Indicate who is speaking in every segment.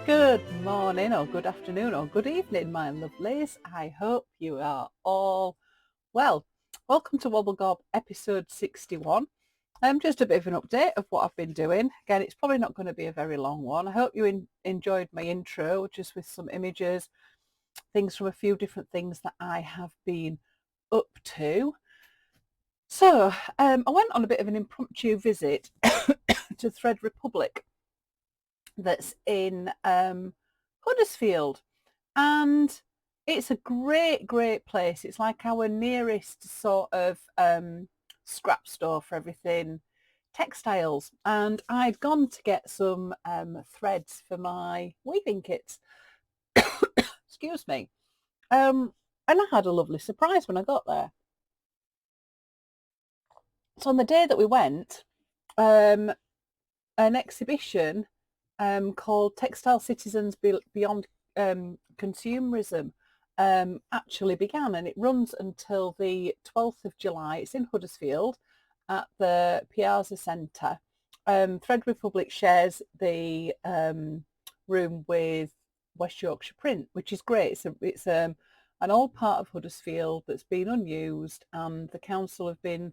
Speaker 1: Good morning or good afternoon or good evening, my lovelies. I hope you are all well. Welcome to Wobble Gob episode 61. Just a bit of an update of what I've been doing. Again, it's probably not going to be a very long one. I hope you enjoyed my intro, just with some images, things from a few different things that I have been up to. So I went on a bit of an impromptu visit to Thread Republic that's in Huddersfield, and it's a great place. It's like our nearest sort of scrap store for everything textiles, and I'd gone to get some threads for my weaving kits. Excuse me. And I had a lovely surprise when I got there. So on the day that we went, an exhibition called Textile Citizens Beyond Consumerism actually began, and it runs until the 12th of July. It's in Huddersfield at the Piazza Centre. Thread Republic shares the room with West Yorkshire Print, which is great. It's an old part of Huddersfield that's been unused, and the council have been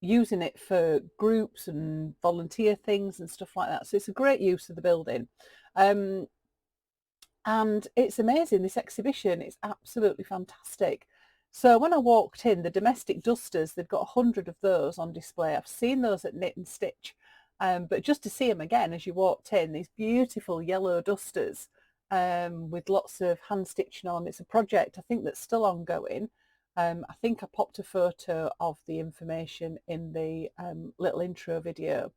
Speaker 1: using it for groups and volunteer things and stuff like that. So it's a great use of the building. And it's amazing, this exhibition. It's absolutely fantastic. So when I walked in, the domestic dusters, they've got 100 of those on display. I've seen those at Knit and Stitch, but just to see them again as you walked in, these beautiful yellow dusters with lots of hand stitching on. It's a project I think that's still ongoing. I think I popped a photo of the information in the little intro video.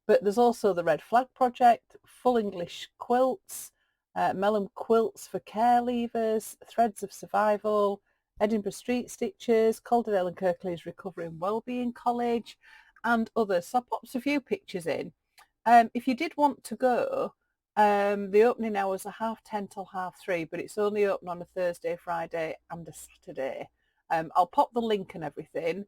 Speaker 1: But there's also the Red Flag Project, Full English Quilts, Mellum Quilts for Care Leavers, Threads of Survival, Edinburgh Street Stitchers, Calderdale and Kirklees Recovery and Wellbeing College, and others. So I popped a few pictures in. If you did want to go, the opening hours are 10:30 till 3:30, but it's only open on a Thursday, Friday and a Saturday. I'll pop the link and everything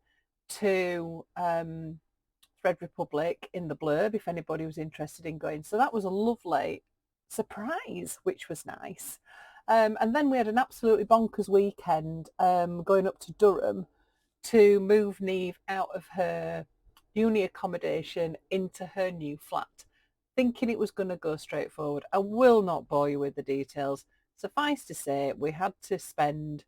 Speaker 1: to Thread Republic in the blurb if anybody was interested in going. So that was a lovely surprise, which was nice. And then we had an absolutely bonkers weekend going up to Durham to move Neve out of her uni accommodation into her new flat, thinking it was going to go straightforward. I will not bore you with the details. Suffice to say, we had to spend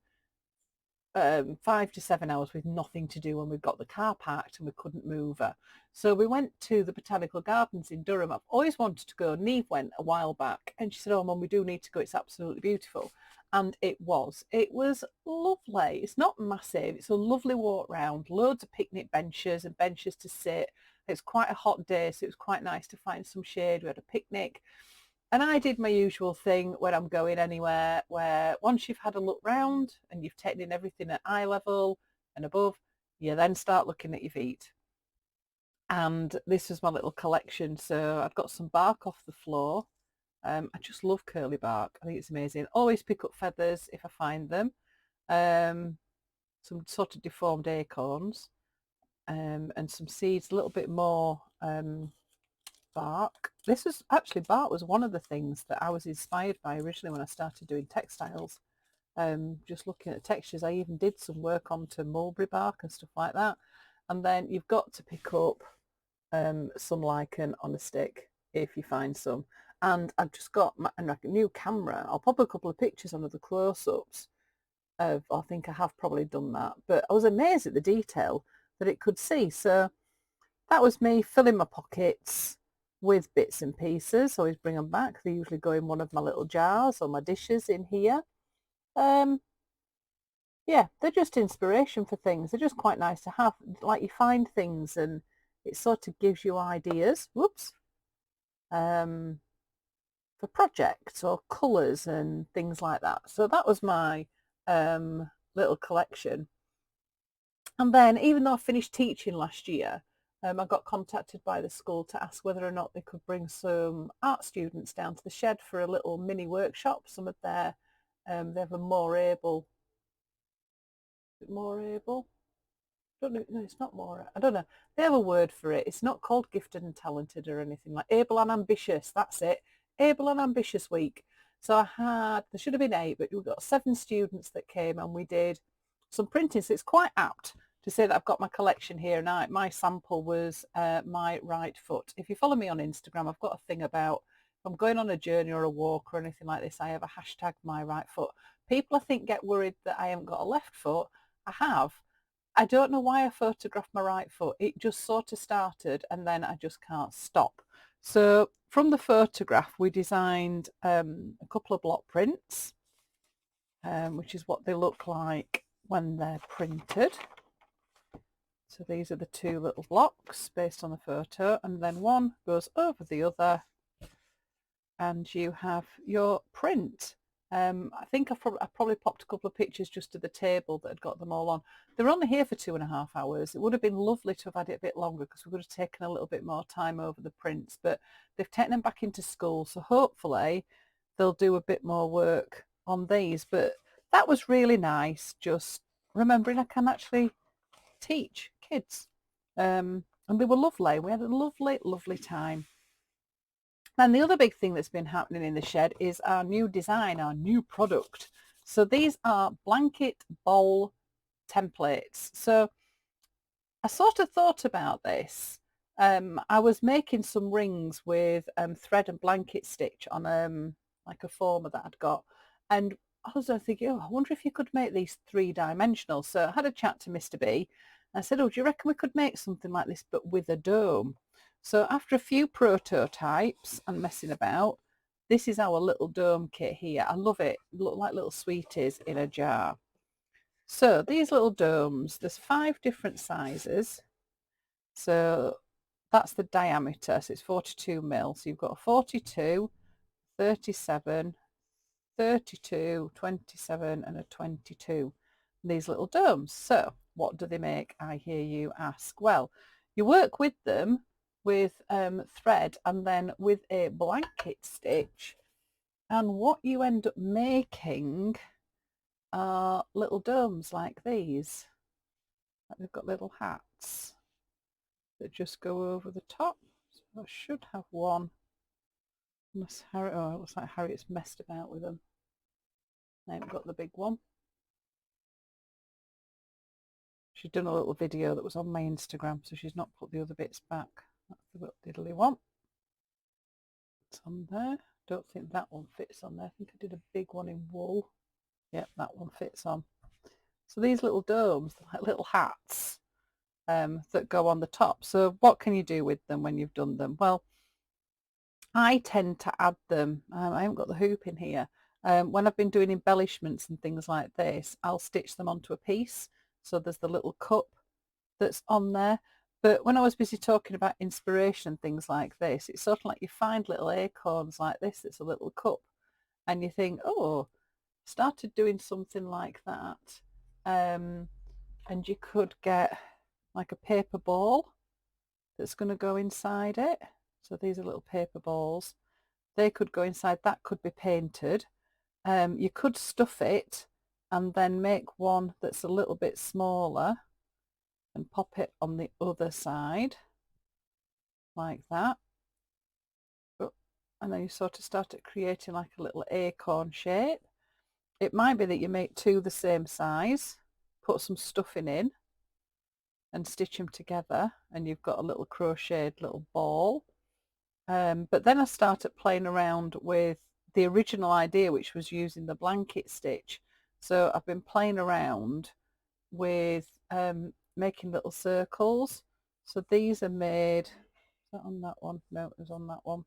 Speaker 1: 5 to 7 hours with nothing to do when we got the car parked and we couldn't move her. So we went to the Botanical Gardens in Durham. I've always wanted to go. Neve went a while back and she said, oh, Mum, we do need to go. It's absolutely beautiful. And it was. It was lovely. It's not massive. It's a lovely walk round. Loads of picnic benches and benches to sit. It's quite a hot day, so it was quite nice to find some shade. We had a picnic. And I did my usual thing when I'm going anywhere, where once you've had a look round and you've taken in everything at eye level and above, you then start looking at your feet. And this was my little collection. So I've got some bark off the floor. I just love curly bark. I think it's amazing. Always pick up feathers if I find them. Some sort of deformed acorns and some seeds, a little bit more bark. This was actually, bark was one of the things that I was inspired by originally when I started doing textiles. Just looking at textures, I even did some work onto mulberry bark and stuff like that. And then you've got to pick up some lichen on a stick if you find some. And I've just got a new camera. I'll pop a couple of pictures on of the close-ups of, I think I have probably done that, but I was amazed at the detail that it could see. So that was me filling my pockets with bits and pieces. Always bring them back. They usually go in one of my little jars or my dishes in here. Yeah, they're just inspiration for things. They're just quite nice to have. Like you find things and it sort of gives you ideas. Whoops. For projects or colours and things like that. So that was my little collection. And then even though I finished teaching last year, I got contacted by the school to ask whether or not they could bring some art students down to the shed for a little mini workshop. Some of their, they have a more able, don't know, no, it's not more, I don't know. They have a word for it. It's not called gifted and talented or anything, like able and ambitious. That's it. Able and ambitious week. So there should have been 8, but we got 7 students that came and we did some printing. So it's quite apt to say that I've got my collection here, and my sample was my right foot. If you follow me on Instagram, I've got a thing about if I'm going on a journey or a walk or anything like this, I have a hashtag my right foot. People, I think, get worried that I haven't got a left foot. I have. I don't know why I photographed my right foot. It just sort of started and then I just can't stop. So from the photograph, we designed a couple of block prints, which is what they look like when they're printed. So these are the 2 little blocks based on the photo, and then one goes over the other and you have your print. I think I probably popped a couple of pictures just to the table that had got them all on. They were only here for 2.5 hours. It would have been lovely to have had it a bit longer because we would have taken a little bit more time over the prints, but they've taken them back into school, so hopefully they'll do a bit more work on these. But that was really nice, just remembering I can actually teach kids. And they were lovely. We had a lovely, lovely time. And the other big thing that's been happening in the shed is our new design, our new product. So these are blanket bowl templates. So I sort of thought about this. I was making some rings with thread and blanket stitch on like a former that I'd got. And I was thinking, oh, I wonder if you could make these 3-dimensional. So I had a chat to Mr. B. I said, oh, do you reckon we could make something like this but with a dome? So after a few prototypes and messing about, this is our little dome kit here. I love it. Look like little sweeties in a jar. So these little domes, there's 5 different sizes. So that's the diameter. So it's 42 mil. So you've got a 42, 37, 32, 27 and a 22. These little domes. So what do they make, I hear you ask? Well, you work with them with thread and then with a blanket stitch, and what you end up making are little domes like these. They've got little hats that just go over the top. So I should have one. Unless Harry, oh, it looks like Harriet's messed about with them. I haven't got the big one. She's done a little video that was on my Instagram, so she's not put the other bits back. That's the little diddly one. It's on there. Don't think that one fits on there. I think I did a big one in wool. Yep, that one fits on. So these little domes, like little hats that go on the top. So what can you do with them when you've done them? Well, I tend to add them. I haven't got the hoop in here. When I've been doing embellishments and things like this, I'll stitch them onto a piece. So there's the little cup that's on there. But when I was busy talking about inspiration and things like this, it's sort of like you find little acorns like this, it's a little cup, and you think, oh, started doing something like that. And you could get like a paper ball that's going to go inside it. So these are little paper balls. They could go inside, that could be painted. You could stuff it and then make one that's a little bit smaller and pop it on the other side like that. And then you sort of start creating like a little acorn shape. It might be that you make 2 the same size, put some stuffing in and stitch them together, and you've got a little crocheted little ball. But then I started playing around with the original idea, which was using the blanket stitch. So I've been playing around with making little circles. So these are made, is that on that one? No, it was on that one.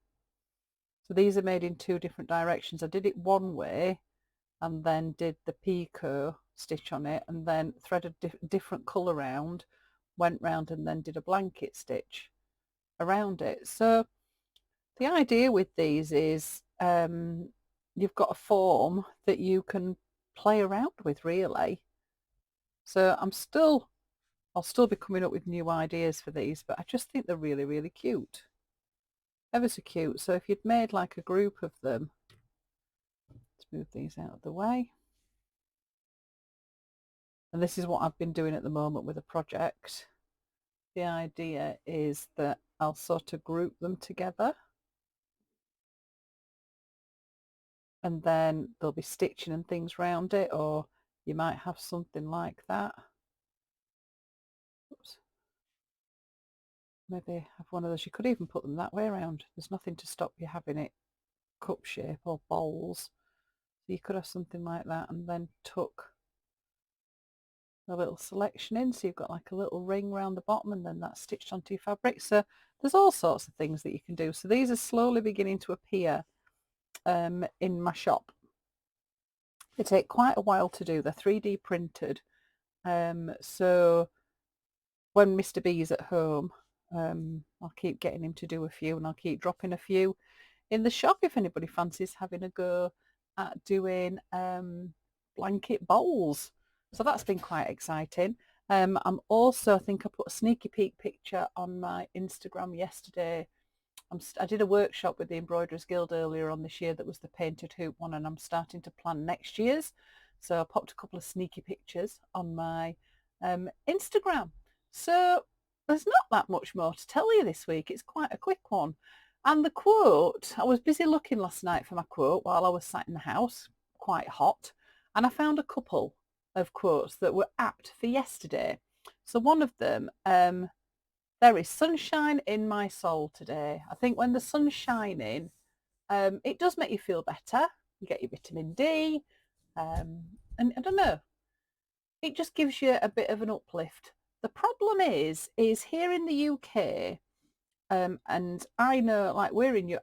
Speaker 1: So these are made in 2 different directions. I did it one way and then did the picot stitch on it, and then threaded different colour round, went round and then did a blanket stitch around it. So the idea with these is you've got a form that you can play around with, really. So I'll still be coming up with new ideas for these, but I just think they're really, really cute. Ever so cute. So if you'd made like a group of them, let's move these out of the way. And this is what I've been doing at the moment with a project. The idea is that I'll sort of group them together, and then there'll be stitching and things around it, or you might have something like that. Oops. Maybe have one of those. You could even put them that way around. There's nothing to stop you having it cup shape or bowls. So you could have something like that and then tuck a little selection in, so you've got like a little ring around the bottom, and then that's stitched onto your fabric. So there's all sorts of things that you can do. So these are slowly beginning to appear in my shop. They take quite a while to do. They're 3D printed. So when Mr. B is at home, I'll keep getting him to do a few, and I'll keep dropping a few in the shop if anybody fancies having a go at doing blanket bowls. So that's been quite exciting. I'm also, I think I put a sneaky peek picture on my Instagram yesterday. I did a workshop with the Embroiderers Guild earlier on this year that was the painted hoop one, and I'm starting to plan next year's. So I popped a couple of sneaky pictures on my Instagram. So there's not that much more to tell you this week. It's quite a quick one. And the quote, I was busy looking last night for my quote while I was sat in the house, quite hot, and I found a couple of quotes that were apt for yesterday. So one of them, there is sunshine in my soul today. I think when the sun's shining, it does make you feel better. You get your vitamin D, and I don't know, it just gives you a bit of an uplift. The problem is here in the UK, and I know, like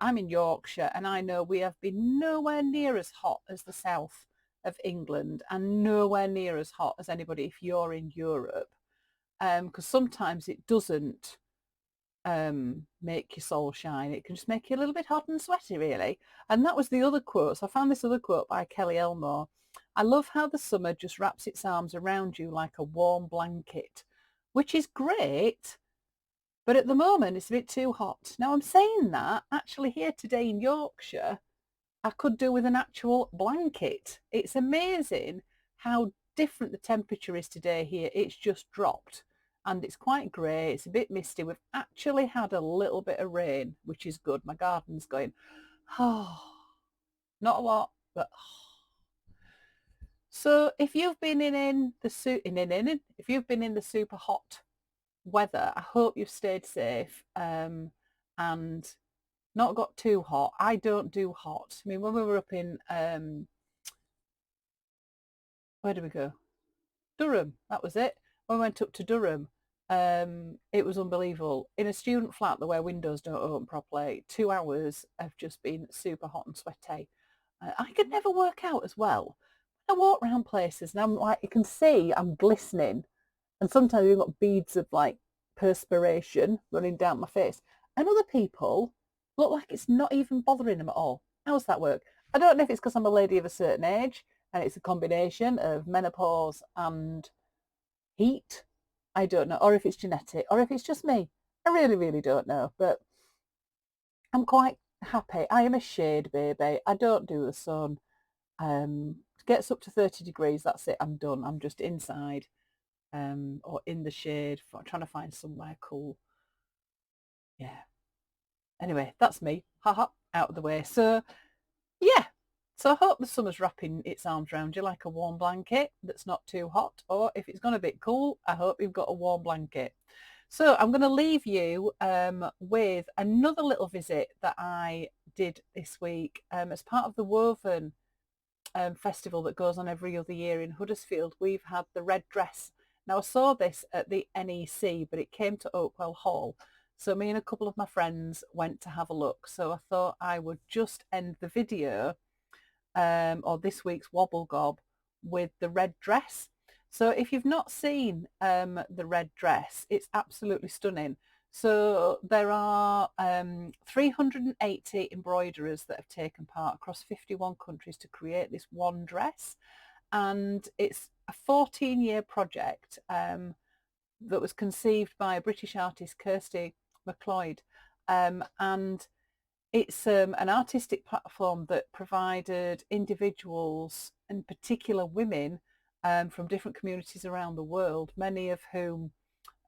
Speaker 1: I'm in Yorkshire, and I know we have been nowhere near as hot as the south of England, and nowhere near as hot as anybody if you're in Europe, because sometimes it doesn't make your soul shine. It can just make you a little bit hot and sweaty, really. And that was the other quote. So I found this other quote by Kelly Elmore. I love how the summer just wraps its arms around you like a warm blanket, which is great, but at the moment it's a bit too hot. Now I'm saying that actually here today in Yorkshire, I could do with an actual blanket. It's amazing how different the temperature is today here. It's just dropped and it's quite grey. It's a bit misty. We've actually had a little bit of rain, which is good. My garden's going, oh, not a lot, but oh. So if you've been if you've been in the super hot weather, I hope you've stayed safe and not got too hot. I don't do hot. I mean, when we were up in where did we go? Durham, that was it. When we went up to Durham, it was unbelievable. In a student flat where windows don't open properly, 2 hours have just been super hot and sweaty. I could never work out as well. I walk around places and I'm like, you can see I'm glistening, and sometimes you've got beads of like perspiration running down my face. And other people look like it's not even bothering them at all. How's that work? I don't know if it's because I'm a lady of a certain age and it's a combination of menopause and heat. I don't know. Or if it's genetic or if it's just me. I really, really don't know. But I'm quite happy. I am a shade baby. I don't do the sun. It gets up to 30 degrees. That's it. I'm done. I'm just inside or in the shade, trying to find somewhere cool. Yeah. Anyway, that's me. Haha, out of the way. So, yeah. So I hope the summer's wrapping its arms around you like a warm blanket that's not too hot. Or if it's gone a bit cool, I hope you've got a warm blanket. So I'm going to leave you with another little visit that I did this week as part of the Woven festival that goes on every other year in Huddersfield. We've had the red dress. Now I saw this at the NEC, but it came to Oakwell Hall. So me and a couple of my friends went to have a look. So I thought I would just end the video or this week's Wobble Gob with the red dress. So if you've not seen the red dress, it's absolutely stunning. So there are 380 embroiderers that have taken part across 51 countries to create this one dress. And it's a 14-year project that was conceived by a British artist, Kirsty MacLeod. And it's an artistic platform that provided individuals, in particular women, from different communities around the world, many of whom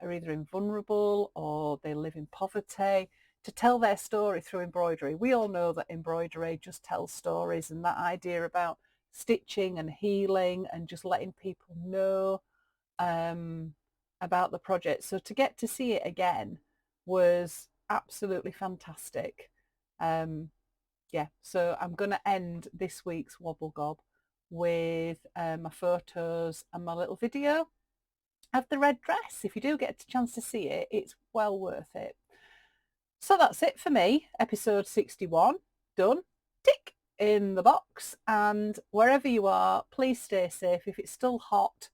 Speaker 1: are either invulnerable or they live in poverty, to tell their story through embroidery. We all know that embroidery just tells stories, and that idea about stitching and healing and just letting people know about the project. So to get to see it again was absolutely fantastic. Yeah, so I'm going to end this week's Wobble Gob with my photos and my little video of the red dress. If you do get a chance to see it, it's well worth it. So that's it for me, episode 61, done, tick in the box. And wherever you are, please stay safe. If it's still hot,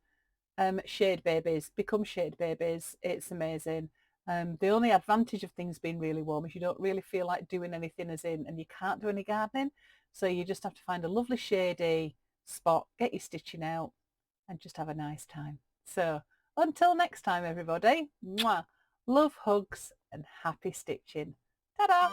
Speaker 1: shade babies, become shade babies. It's amazing. The only advantage of things being really warm is you don't really feel like doing anything, as in, and you can't do any gardening. So you just have to find a lovely shady spot, get your stitching out and just have a nice time. So until next time, everybody, mwah, love, hugs and happy stitching. Ta-da!